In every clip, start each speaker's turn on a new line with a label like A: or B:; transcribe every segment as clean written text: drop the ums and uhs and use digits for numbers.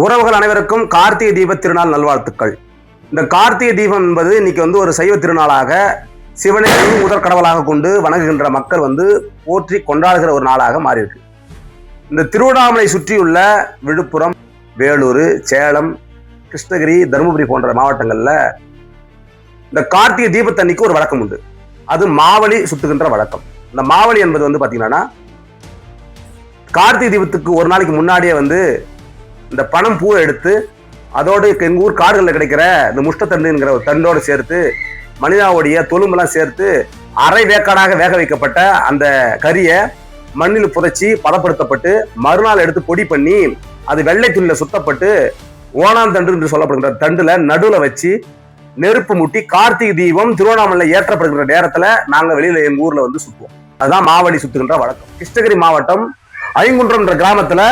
A: உறவுகள் அனைவருக்கும் கார்த்திகை தீப திருநாள் நல்வாழ்த்துக்கள். இந்த கார்த்திகை தீபம் என்பது இன்னைக்கு ஒரு சைவ திருநாளாக சிவனை முதற் கடவுளாக கொண்டு வணங்குகின்ற மக்கள் போற்றி கொண்டாடுகிற ஒரு நாளாக மாறியிருக்கு. இந்த திருவண்ணாமலை சுற்றியுள்ள விழுப்புரம், வேலூர், சேலம், கிருஷ்ணகிரி, தருமபுரி போன்ற மாவட்டங்கள்ல இந்த கார்த்திகை தீபத்தன்னைக்கு ஒரு வழக்கம் உண்டு. அது மாவலி சுத்துகின்ற வழக்கம். இந்த மாவலி என்பது பாத்தீங்கன்னா கார்த்திகை தீபத்துக்கு ஒரு நாளைக்கு முன்னாடியே இந்த பணம் பூவை எடுத்து அதோடு எங்கள் ஊர் காடுகளில் கிடைக்கிற இந்த முஷ்டத்தண்டுங்கிற ஒரு தண்டோடு சேர்த்து மனிதாவுடைய தொழும்பெல்லாம் சேர்த்து அரை வேக்காடாக வேக வைக்கப்பட்ட அந்த கறியை மண்ணில் புதைச்சி பதப்படுத்தப்பட்டு மறுநாள் எடுத்து பொடி பண்ணி அது வெள்ளை துணியில் சுத்தப்பட்டு ஓணாந்தண்டு என்று சொல்லப்படுகிற தண்டுல நடுவில் வச்சு நெருப்பு மூட்டி கார்த்திகை தீபம் திருவண்ணாமலை ஏற்றப்படுகிற நேரத்தில் நாங்கள் வெளியில் எங்கள் ஊரில் சுற்றுவோம். அதுதான் மாவலி சுத்துகின்ற வழக்கம். கிருஷ்ணகிரி மாவட்டம் ஐங்குன்றம் என்ற கிராமத்துல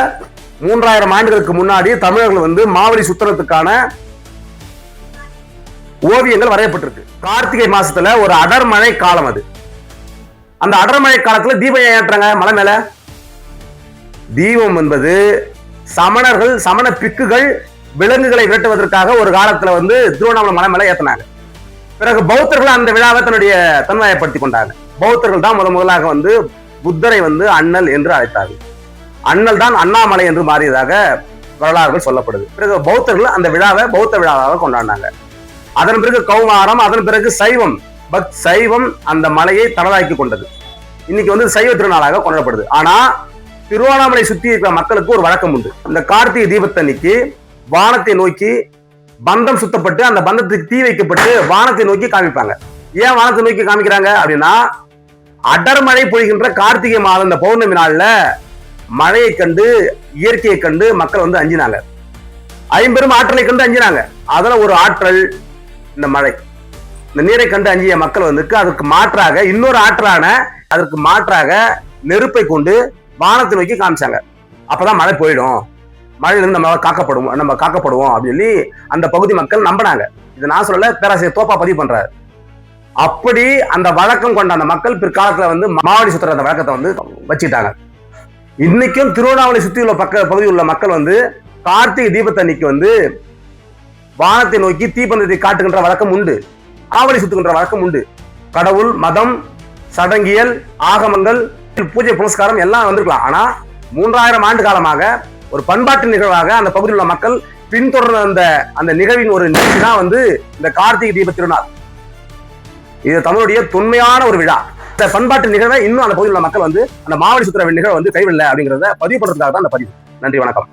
A: 3000 ஆண்டுகளுக்கு முன்னாடி தமிழர்கள் மாவலி சுத்திரத்துக்கான ஓவியங்கள் வரையப்பட்டிருக்கு. கார்த்திகை மாசத்துல ஒரு அடர்மழை காலம். அது அந்த அடர்மழை காலத்துல தீபம் ஏற்றாங்க மலை மேல. தீபம் என்பது சமணர்கள், சமண பிக்குகள் விலங்குகளை விரட்டுவதற்காக ஒரு காலத்துல திருவண்ணாமலை மலை மேல ஏற்றினாங்க. பிறகு பௌத்தர்கள் அந்த விழாவை தன்னுடைய தன்மையப்படுத்தி கொண்டாங்க. பௌத்தர்கள் தான் முதலாக புத்தரை அண்ணல் என்று அழைத்தார்கள். அண்ணல் தான் அண்ணாமலை என்று மாறியதாக வரலாறுகள் சொல்லப்படுது. பிறகு பௌத்தர்கள் அந்த விழாவை பௌத்த விழாவாக கொண்டாடினாங்க. அதன் பிறகு கௌமாரம், அதன் பிறகு சைவம், சைவம் அந்த மலையை தனதாக்கி கொண்டது. இன்னைக்கு சைவ திருநாளாக கொண்டாடப்படுது. ஆனா திருவண்ணாமலை சுற்றி இருக்கிற மக்களுக்கு ஒரு வழக்கம் உண்டு. இந்த கார்த்திகை தீபத்தன்னைக்கு வானத்தை நோக்கி பந்தம் சுத்தப்பட்டு அந்த பந்தத்துக்கு தீ வைக்கப்பட்டு வானத்தை நோக்கி காமிப்பாங்க. ஏன் வானத்தை நோக்கி காமிக்கிறாங்க அப்படின்னா, அடர்மழை பொழிகின்ற கார்த்திகை மாதம் இந்த பௌர்ணமி நாள்ல மழையை கண்டு, இயற்கையை கண்டு மக்கள் அஞ்சினாங்க. ஐம்பெரும் ஆற்றலை கண்டு அஞ்சினாங்க. அதுல ஒரு ஆற்றல் இந்த மழை. இந்த நீரை கண்டு அஞ்சிய மக்கள் அதற்கு மாற்றாக இன்னொரு ஆற்றலான அதற்கு மாற்றாக நெருப்பை கொண்டு வானத்தை நோக்கி காமிச்சாங்க. அப்பதான் மழை போயிடும், மழையிலிருந்து நம்ம காக்கப்படுவோம் அப்படின்னு சொல்லி அந்த பகுதி மக்கள் நம்பினாங்க. இது நான் சொல்லல, பேராசிரியர் தோப்பா பதிவு பண்றாரு. அப்படி அந்த வழக்கம் கொண்ட அந்த மக்கள் பிற்காலத்துல மாவடி சுத்துற அந்த வழக்கத்தை வச்சுட்டாங்க. இன்னைக்கும் திருவண்ணாமலை சுற்றியுள்ள பகுதியில் உள்ள மக்கள் கார்த்திகை தீபத்தன்னைக்கு வானத்தை நோக்கி தீபந்தத்தை காட்டுகின்ற வழக்கம் உண்டு. ஆவணி சுத்துகின்ற வழக்கம் உண்டு. கடவுள், மதம், சடங்கியல், ஆகமங்கள், பூஜை புனஸ்காரம் எல்லாம் வந்திருக்கலாம். ஆனா 3000 ஆண்டு காலமாக ஒரு பண்பாட்டு நிகழ்வாக அந்த பகுதியில் உள்ள மக்கள் பின்தொடர்ந்த அந்த நிகழ்வின் ஒரு நிகழ்ச்சி தான் இந்த கார்த்திகை தீப திருநாள். இது தமிழுடைய தொன்மையான ஒரு விழா. இந்த பண்பாட்டு நிகழ்வை இன்னும் அந்த பகுதியில் உள்ள மக்கள் அந்த மாவடி சுத்திர நிகழ்வு கைவிடல அப்படிங்கிறத பதிவு பண்றதுக்காக தான் அந்த பதிவு. நன்றி, வணக்கம்.